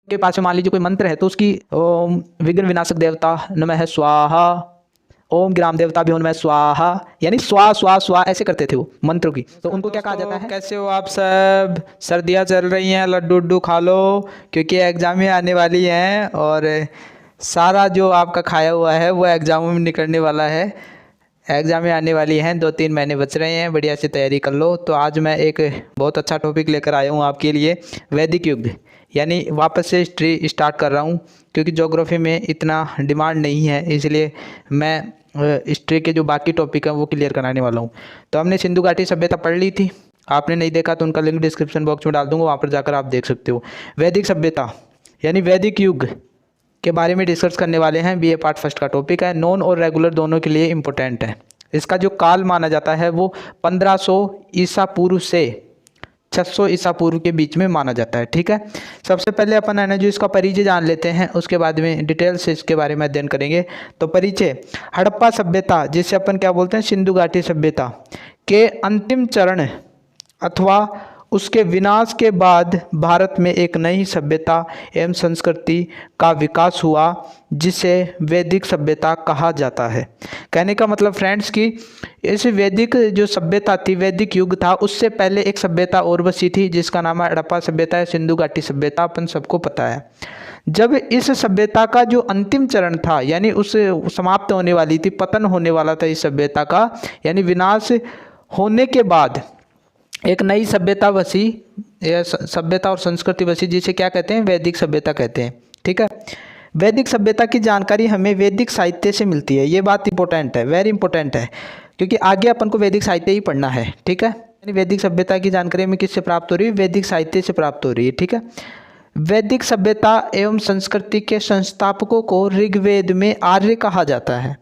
के पास में मान लीजिए कोई मंत्र है तो उसकी ओम विघ्न विनाशक देवता नमः स्वाहा, ओम ग्राम देवता भी नमः स्वाहा, यानी स्वा स्वा स्वा ऐसे करते थे वो मंत्रों की। तो उनको क्या कहा जाता है? कैसे हो आप सब? सर्दियाँ चल रही हैं, लड्डू उड्डू खा लो क्योंकि एग्जाम में आने वाली हैं और सारा जो आपका खाया हुआ है वो एग्जामों में निकलने वाला है। एग्जाम में आने वाली हैं, 2-3 महीने बच रहे हैं, बढ़िया से तैयारी कर लो। तो आज मैं एक बहुत अच्छा टॉपिक लेकर आया हूँ आपके लिए, वैदिक युग, यानी वापस से हिस्ट्री स्टार्ट कर रहा हूँ क्योंकि ज्योग्राफी में इतना डिमांड नहीं है, इसलिए मैं हिस्ट्री के जो बाकी टॉपिक हैं वो क्लियर कराने वाला हूँ। तो हमने सिंधु घाटी सभ्यता पढ़ ली थी, आपने नहीं देखा तो उनका लिंक डिस्क्रिप्शन बॉक्स में डाल दूंगा, वहाँ पर जाकर आप देख सकते हो। वैदिक सभ्यता यानी वैदिक युग के बारे में डिस्कस करने वाले हैं। बीए पार्ट फर्स्ट का टॉपिक है, नॉन और रेगुलर दोनों के लिए इम्पोर्टेंट है। इसका जो काल माना जाता है वो 1500 ईसा पूर्व से 600 ईसा पूर्व के बीच में माना जाता है। ठीक है, सबसे पहले अपन है ना जो इसका परिचय जान लेते हैं, उसके बाद में डिटेल से इसके बारे में अध्ययन करेंगे। तो परिचय, हड़प्पा सभ्यता जिसे अपन क्या बोलते हैं सिंधु घाटी सभ्यता के अंतिम चरण अथवा उसके विनाश के बाद भारत में एक नई सभ्यता एवं संस्कृति का विकास हुआ जिसे वैदिक सभ्यता कहा जाता है। कहने का मतलब फ्रेंड्स कि इस वैदिक जो सभ्यता थी, वैदिक युग था, उससे पहले एक सभ्यता और बसी थी जिसका नाम है हड़प्पा सभ्यता है, सिंधु घाटी सभ्यता, अपन सबको पता है। जब इस सभ्यता का जो अंतिम चरण था, यानी उस समाप्त होने वाली थी, पतन होने वाला था इस सभ्यता का, यानी विनाश होने के बाद एक नई सभ्यता बसी, या सभ्यता और संस्कृति बसी, जिसे क्या कहते हैं, वैदिक सभ्यता कहते हैं। ठीक है, वैदिक सभ्यता की जानकारी हमें वैदिक साहित्य से मिलती है, ये बात इंपॉर्टेंट है, वेरी इंपॉर्टेंट है, क्योंकि आगे अपन को वैदिक साहित्य ही पढ़ना है। ठीक है, यानी वैदिक सभ्यता की जानकारी हमें किससे प्राप्त हो रही है, वैदिक साहित्य से प्राप्त हो रही है। ठीक है, वैदिक सभ्यता एवं संस्कृति के संस्थापकों को ऋग्वेद में आर्य कहा जाता है।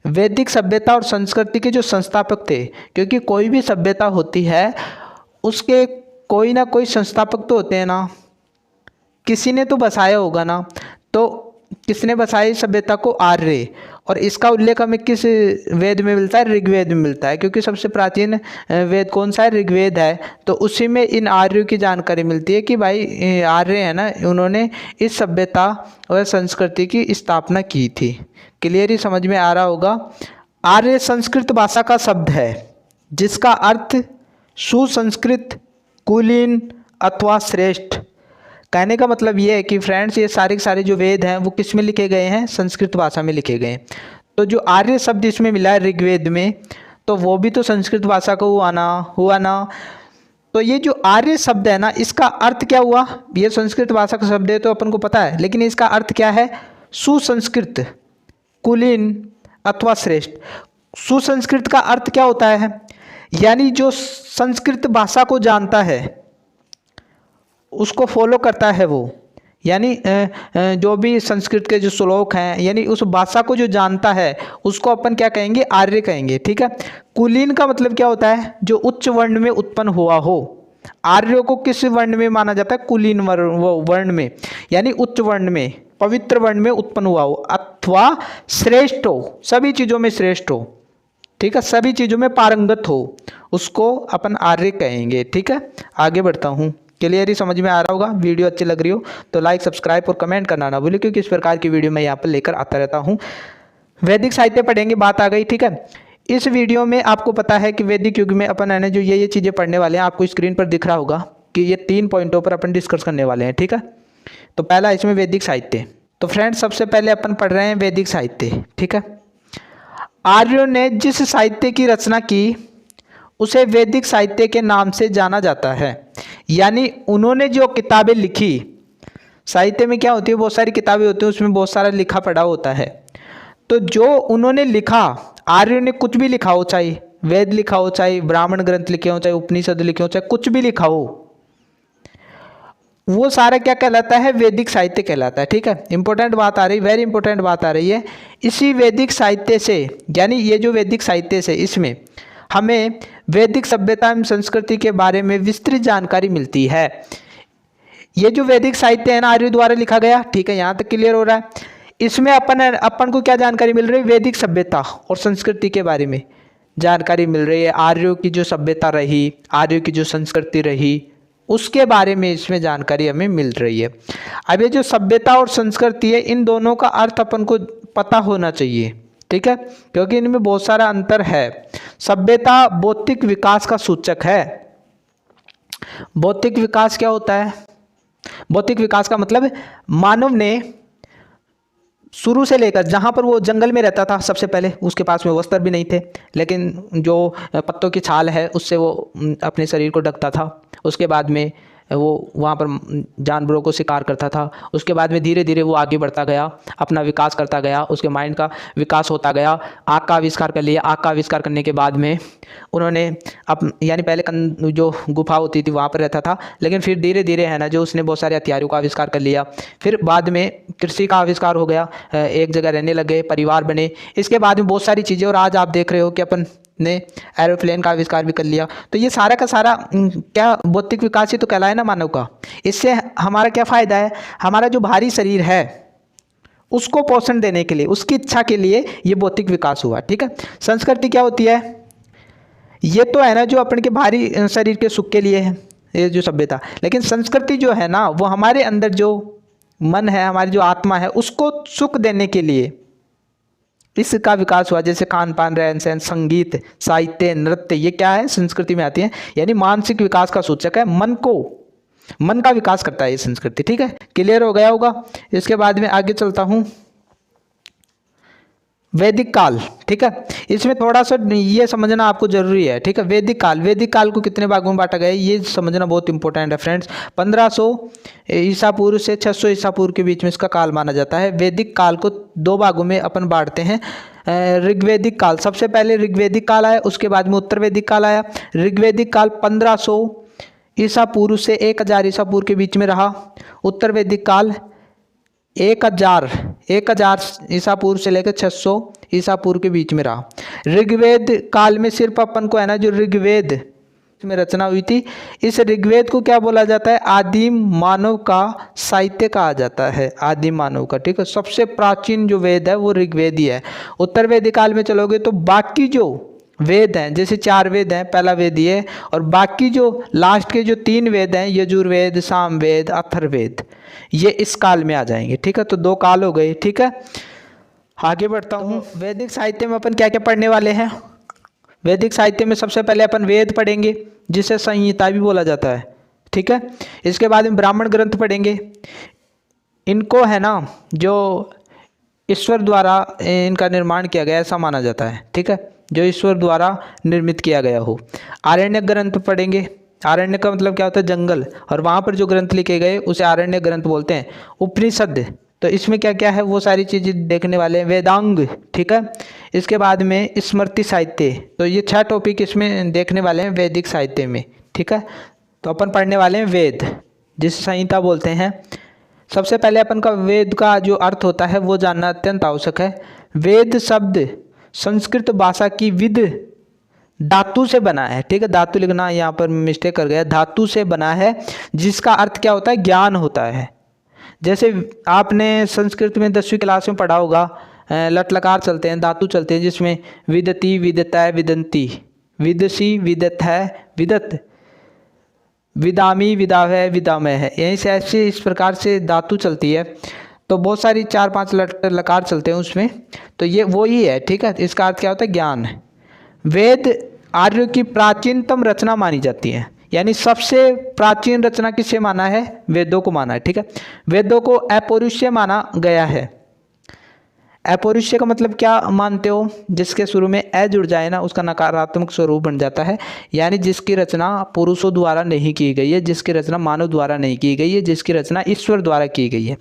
वैदिक सभ्यता और संस्कृति के जो संस्थापक थे, क्योंकि कोई भी सभ्यता होती है उसके कोई ना कोई संस्थापक तो होते हैं ना, किसी ने तो बसाया होगा ना। तो किसने बसाई सभ्यता को, आर्य। और इसका उल्लेख हमें किस वेद में मिलता है, ऋग्वेद में मिलता है, क्योंकि सबसे प्राचीन वेद कौन सा है, ऋग्वेद है। तो उसी में इन आर्यों की जानकारी मिलती है कि भाई आर्य है ना, उन्होंने इस सभ्यता और संस्कृति की स्थापना की थी। क्लियर ही समझ में आ रहा होगा। आर्य संस्कृत भाषा का शब्द है जिसका अर्थ सुसंस्कृत, कुलीन अथवा श्रेष्ठ। कहने का मतलब ये है कि फ्रेंड्स ये सारे जो वेद हैं वो किस में लिखे गए हैं, संस्कृत भाषा में लिखे गए हैं। तो जो आर्य शब्द इसमें मिला है ऋग्वेद में, तो वो भी तो संस्कृत भाषा का हुआ ना। तो ये जो आर्य शब्द है ना, इसका अर्थ क्या हुआ, ये संस्कृत भाषा का शब्द है तो अपन को पता है, लेकिन इसका अर्थ क्या है, सुसंस्कृत, कुलीन अथवा श्रेष्ठ। सुसंस्कृत का अर्थ क्या होता है, यानी जो संस्कृत भाषा को जानता है, उसको फॉलो करता है वो, यानी जो भी संस्कृत के जो श्लोक हैं, यानी उस भाषा को जो जानता है उसको अपन क्या कहेंगे, आर्य कहेंगे। ठीक है, कुलीन का मतलब क्या होता है, जो उच्च वर्ण में उत्पन्न हुआ हो। आर्यों को किस वर्ण में माना जाता है, कुलीन वर्ण में, यानी उच्च वर्ण में, पवित्र वर्ण में उत्पन्न हुआ हो, अथवा श्रेष्ठ हो, सभी चीज़ों में श्रेष्ठ हो। ठीक है, सभी चीज़ों में पारंगत हो, उसको अपन आर्य कहेंगे। ठीक है, आगे बढ़ता हूँ। क्लियर ही समझ में आ रहा होगा। वीडियो अच्छी लग रही हो तो लाइक, सब्सक्राइब और कमेंट करना ना भूलिए, क्योंकि इस प्रकार की वीडियो मैं यहाँ पर लेकर आता रहता हूँ। वैदिक साहित्य पढ़ेंगे, बात आ गई। ठीक है, इस वीडियो में आपको पता है कि वैदिक युग में अपन है ना जो ये चीज़ें पढ़ने वाले हैं, आपको स्क्रीन पर दिख रहा होगा कि ये 3 पॉइंटों पर अपन डिस्कस करने वाले हैं। ठीक है, तो पहला इसमें वैदिक साहित्य। तो फ्रेंड्स सबसे पहले अपन पढ़ रहे हैं वैदिक साहित्य। ठीक है, आर्यों ने जिस साहित्य की रचना की उसे वैदिक साहित्य के नाम से जाना जाता है। यानी उन्होंने जो किताबें लिखी, साहित्य में क्या होती है, बहुत सारी किताबें होती हैं, उसमें बहुत सारा लिखा पढ़ा होता है। तो जो उन्होंने लिखा, आर्यों ने कुछ भी लिखा हो, चाहे वेद लिखा हो, चाहे ब्राह्मण ग्रंथ लिखे हो, चाहे उपनिषद लिखे हो, चाहे कुछ भी लिखा हो, वो सारा क्या कहलाता है, वैदिक साहित्य कहलाता है। ठीक है, इंपॉर्टेंट बात आ रही, वेरी इंपॉर्टेंट बात आ रही है। इसी वैदिक साहित्य से, यानी ये जो वैदिक साहित्य से, इसमें हमें वैदिक सभ्यता एवं संस्कृति के बारे में विस्तृत जानकारी मिलती है। ये जो वैदिक साहित्य है ना, आर्यों द्वारा लिखा गया। ठीक है, यहाँ तक क्लियर हो रहा है। इसमें अपन को क्या जानकारी मिल रही है, वैदिक सभ्यता और संस्कृति के बारे में जानकारी मिल रही है। आर्यों की जो सभ्यता रही, आर्यों की जो संस्कृति रही, उसके बारे में इसमें जानकारी हमें मिल रही है। अब ये जो सभ्यता और संस्कृति है, इन दोनों का अर्थ अपन को पता होना चाहिए, ठीक है, क्योंकि इनमें बहुत सारा अंतर है। सभ्यता बौद्धिक विकास का सूचक है। बौद्धिक विकास क्या होता है? बौद्धिक विकास का मतलब मानव ने शुरू से लेकर, जहाँ पर वो जंगल में रहता था सबसे पहले, उसके पास में वस्त्र भी नहीं थे, लेकिन जो पत्तों की छाल है उससे वो अपने शरीर को ढकता था। उसके बाद में वो वहाँ पर जानवरों को शिकार करता था। उसके बाद में धीरे धीरे वो आगे बढ़ता गया, अपना विकास करता गया, उसके माइंड का विकास होता गया। आग का आविष्कार कर लिया। आग का आविष्कार करने के बाद में उन्होंने यानी पहले जो गुफा होती थी वहाँ पर रहता था, लेकिन फिर धीरे धीरे है ना जो उसने बहुत सारे हथियारों का आविष्कार कर लिया। फिर बाद में कृषि का आविष्कार हो गया, एक जगह रहने लगे, परिवार बने। इसके बाद में बहुत सारी चीज़ें, और आज आप देख रहे हो कि अपन ने एरोप्लेन का आविष्कार भी कर लिया। तो ये सारा का सारा क्या बौद्धिक विकास ही तो कहलाए ना मानव का। इससे हमारा क्या फ़ायदा है? हमारा जो भारी शरीर है उसको पोषण देने के लिए, उसकी इच्छा के लिए ये बौद्धिक विकास हुआ, ठीक है। संस्कृति क्या होती है? ये तो है ना जो अपन के भारी शरीर के सुख के लिए है, ये जो सभ्यता। लेकिन संस्कृति जो है ना वो हमारे अंदर जो मन है, हमारी जो आत्मा है, उसको सुख देने के लिए इसका विकास हुआ। जैसे खान पान, रहन सहन, संगीत, साहित्य, नृत्य, ये क्या है? संस्कृति में आती है। यानी मानसिक विकास का सूचक है। मन का विकास करता है ये संस्कृति, ठीक है। क्लियर हो गया होगा। इसके बाद में आगे चलता हूँ। वैदिक काल, ठीक है, इसमें थोड़ा सा ये समझना आपको जरूरी है, ठीक है। वैदिक काल को कितने भागों में बांटा गया है ये समझना बहुत इंपॉर्टेंट है फ्रेंड्स। 1500 ईसा पूर्व से 600 ईसा पूर्व के बीच में इसका काल माना जाता है। वैदिक काल को दो भागों में अपन बांटते हैं। ऋग्वैदिक काल, सबसे पहले ऋग्वैदिक काल आया, उसके बाद में उत्तर वैदिक काल आया। ऋग्वैदिक काल 1500 ईसा पूर्व से 1000 ईसा पूर्व के बीच में रहा। उत्तर वैदिक काल 1000 ईसा पूर्व से लेकर 600 ईसा पूर्व के बीच में रहा। ऋग्वेद काल में सिर्फ अपन को है ना जो ऋग्वेद में रचना हुई थी, इस ऋग्वेद को क्या बोला जाता है? आदिम मानव का साहित्य कहा जाता है, आदिम मानव का, ठीक है। सबसे प्राचीन जो वेद है वो ऋग्वेद ही है। उत्तर वैदिक काल में चलोगे तो बाकी जो वेद हैं, जैसे 4 वेद हैं, पहला वेद ये, और बाकी जो लास्ट के जो 3 वेद हैं, यजुर्वेद, सामवेद, अथर्ववेद, ये इस काल में आ जाएंगे, ठीक है। तो 2 काल हो गए, ठीक है। आगे बढ़ता हूँ। वैदिक साहित्य में अपन क्या क्या पढ़ने वाले हैं? वैदिक साहित्य में सबसे पहले अपन वेद पढ़ेंगे, जिसे संहिता भी बोला जाता है, ठीक है। इसके बाद में ब्राह्मण ग्रंथ पढ़ेंगे। इनको है ना जो ईश्वर द्वारा इनका निर्माण किया गया ऐसा माना जाता है, ठीक है, जो ईश्वर द्वारा निर्मित किया गया हो। आरण्य ग्रंथ पढ़ेंगे। आरण्य का मतलब क्या होता है? जंगल, और वहाँ पर जो ग्रंथ लिखे गए उसे आरण्य ग्रंथ बोलते हैं। उपनिषद, तो इसमें क्या क्या है वो सारी चीज़ें देखने वाले हैं। वेदांग, ठीक है। इसके बाद में स्मृति साहित्य, तो ये 6 टॉपिक इसमें देखने वाले हैं वैदिक साहित्य में, ठीक है। तो अपन पढ़ने वाले हैं वेद, जिसे संहिता बोलते हैं। सबसे पहले अपन का वेद का जो अर्थ होता है वो जानना अत्यंत आवश्यक है। वेद शब्द संस्कृत भाषा की विद धातु से बना है, ठीक है। धातु लिखना यहाँ पर मिस्टेक कर गया, धातु से बना है, जिसका अर्थ क्या होता है? ज्ञान होता है। जैसे आपने संस्कृत में 10वीं क्लास में पढ़ा होगा, लट लकार चलते हैं, धातु चलते हैं, जिसमें विदति, विदतै, विदंती, विदसी, विदत है, विदत, विदामी, विदावै, विदामय है। यहीं से ऐसे इस प्रकार से धातु चलती है। तो बहुत सारी 4-5 लकार चलते हैं उसमें, तो ये वो ही है, ठीक है। इसका अर्थ क्या होता है? ज्ञान। वेद आर्यों की प्राचीनतम रचना मानी जाती है, यानी सबसे प्राचीन रचना किसे माना है? वेदों को माना है, ठीक है। वेदों को अपौरुषीय माना गया है। अपौरुषीय का मतलब क्या मानते हो? जिसके शुरू में ए जुड़ जाए ना उसका नकारात्मक स्वरूप बन जाता है, यानी जिसकी रचना पुरुषों द्वारा नहीं की गई है, जिसकी रचना मानव द्वारा नहीं की गई है, जिसकी रचना ईश्वर द्वारा की गई है।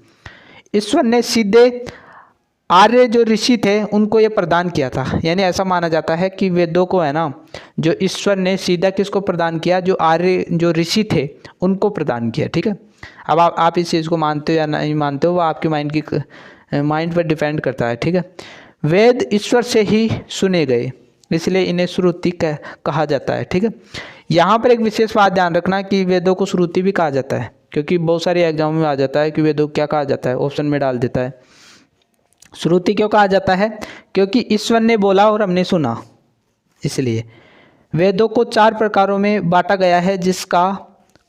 ईश्वर ने सीधे आर्य जो ऋषि थे उनको ये प्रदान किया था, यानी ऐसा माना जाता है कि वेदों को है ना जो ईश्वर ने सीधा किसको प्रदान किया? जो आर्य जो ऋषि थे उनको प्रदान किया, ठीक है। अब आप इस चीज़ को मानते हो या नहीं मानते हो वो आपके माइंड पर डिपेंड करता है, ठीक है। वेद ईश्वर से ही सुने गए, इसलिए इन्हें श्रुति कहा जाता है, ठीक है। यहाँ पर एक विशेष बात ध्यान रखना कि वेदों को श्रुति भी कहा जाता है, क्योंकि बहुत सारे एग्जाम में आ जाता है कि वेदों क्या कहा जाता है, ऑप्शन में डाल देता है। श्रुति क्यों कहा जाता है? क्योंकि ईश्वर ने बोला और हमने सुना, इसलिए। वेदों को 4 प्रकारों में बांटा गया है, जिसका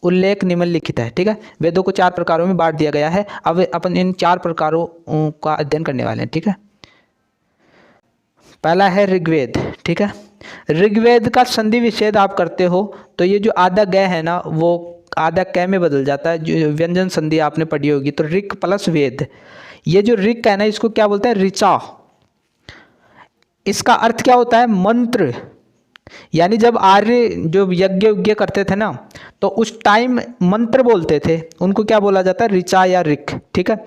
उल्लेख निम्नलिखित है। ठीक है, वेदों को 4 प्रकारों में बांट दिया गया है। अब अपन इन 4 प्रकारों का अध्ययन करने वाले हैं। ठीक है, पहला है ऋग्वेद। ठीक है, ऋग्वेद का संधि विच्छेद आप करते हो तो ये जो आधा ग है ना वो आधा क में बदल जाता है। जो व्यंजन संधि आपने पढ़ी होगी तो ऋक प्लस वेद, ये जो ऋक है ना इसको क्या बोलते हैं, ऋचा। इसका अर्थ क्या होता है, मंत्र। यानी जब आर्य जो यज्ञ करते थे ना तो उस टाइम मंत्र बोलते थे, उनको क्या बोला जाता है, ऋचा या ऋक। ठीक है,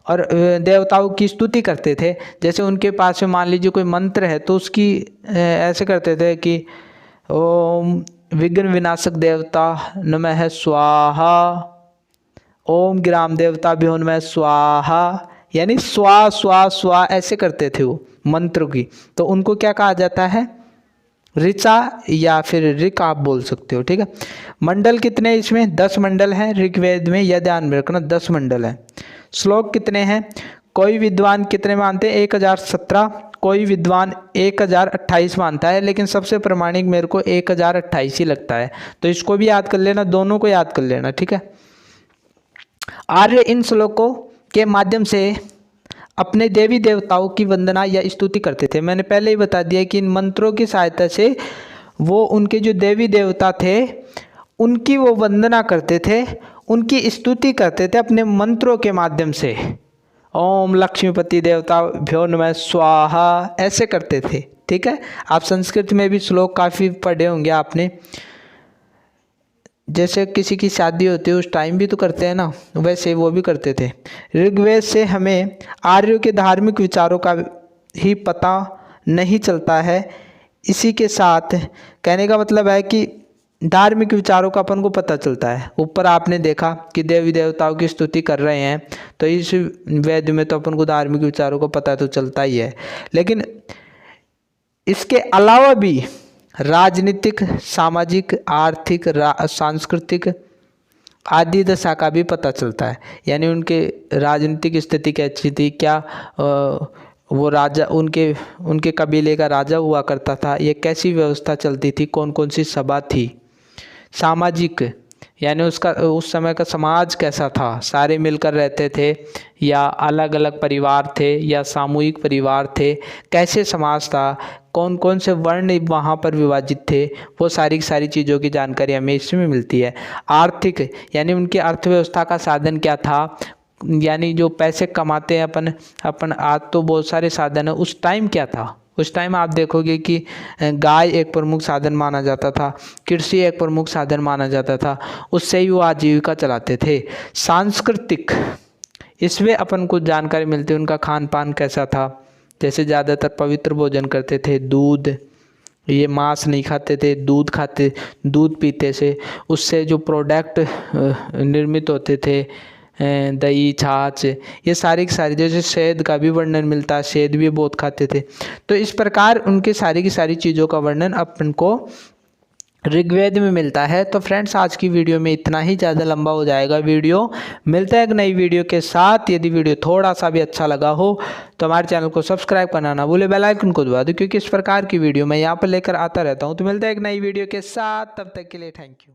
और देवताओं की स्तुति करते थे। जैसे उनके पास में मान लीजिए कोई मंत्र है तो उसकी ऐसे करते थे कि ओम विघ्न विनाशक देवता नमः स्वाहा, ओम ग्राम देवता भी नमः स्वाहा, यानी स्वा स्वा स्वा ऐसे करते थे वो मंत्र की। तो उनको क्या कहा जाता है, ऋचा या फिर ऋक आप बोल सकते हो। ठीक है, मंडल कितने इसमें, 10 मंडल हैं ऋग्वेद में, यह ध्यान में रखना 10 मंडल हैं। श्लोक कितने हैं, कोई विद्वान कितने मानते हैं, 1017, कोई विद्वान 1028 मानता है, लेकिन सबसे प्रमाणिक मेरे को 1028 ही लगता है। तो इसको भी याद कर लेना, दोनों को याद कर लेना। ठीक है, आर्य इन श्लोकों के माध्यम से अपने देवी देवताओं की वंदना या स्तुति करते थे। मैंने पहले ही बता दिया कि इन मंत्रों की सहायता से वो उनके जो देवी देवता थे उनकी वो वंदना करते थे, उनकी स्तुति करते थे अपने मंत्रों के माध्यम से। ओम लक्ष्मीपति देवता भ्यो नमः स्वाहा ऐसे करते थे। ठीक है, आप संस्कृत में भी श्लोक काफ़ी पढ़े होंगे आपने। जैसे किसी की शादी होती है उस टाइम भी तो करते हैं ना, वैसे वो भी करते थे। ऋग्वेद से हमें आर्यों के धार्मिक विचारों का ही पता नहीं चलता है। इसी के साथ कहने का मतलब है कि धार्मिक विचारों का अपन को पता चलता है। ऊपर आपने देखा कि देवी देवताओं की स्तुति कर रहे हैं तो इस वेद में तो अपन को धार्मिक विचारों का पता तो चलता ही है, लेकिन इसके अलावा भी राजनीतिक, सामाजिक, आर्थिक, सांस्कृतिक आदि दशा का भी पता चलता है। यानी उनके राजनीतिक स्थिति कैसी थी, क्या वो राजा उनके कबीले का राजा हुआ करता था, ये कैसी व्यवस्था चलती थी, कौन कौन सी सभा थी। सामाजिक यानी उसका उस समय का समाज कैसा था, सारे मिलकर रहते थे या अलग अलग परिवार थे या सामूहिक परिवार थे, कैसे समाज था, कौन कौन से वर्ण वहाँ पर विभाजित थे, वो सारी चीज़ों की जानकारी हमें इसमें मिलती है। आर्थिक यानी उनकी अर्थव्यवस्था का साधन क्या था, यानी जो पैसे कमाते हैं अपन आज तो बहुत सारे साधन है, उस टाइम क्या था। उस टाइम आप देखोगे कि गाय एक प्रमुख साधन माना जाता था, कृषि एक प्रमुख साधन माना जाता था, उससे ही वो आजीविका चलाते थे। सांस्कृतिक इसमें अपन को जानकारी मिलती है, उनका खान पान कैसा था। जैसे ज़्यादातर पवित्र भोजन करते थे, दूध, ये मांस नहीं खाते थे, दूध खाते, दूध पीते से उससे जो प्रोडक्ट निर्मित होते थे, दही, छाछ, ये सारी जैसे शहद का भी वर्णन मिलता है, शहद भी बहुत खाते थे। तो इस प्रकार उनके सारी की सारी चीज़ों का वर्णन अपन को ऋग्वेद में मिलता है। तो फ्रेंड्स आज की वीडियो में इतना ही, ज़्यादा लंबा हो जाएगा वीडियो। मिलता है एक नई वीडियो के साथ। यदि वीडियो थोड़ा सा भी अच्छा लगा हो तो हमारे चैनल को सब्सक्राइब करना ना भूले, बेल आइकन को दबा दो, क्योंकि इस प्रकार की वीडियो मैं यहाँ पर लेकर आता रहता हूँ। तो मिलता है एक नई वीडियो के साथ, तब तक के लिए थैंक यू।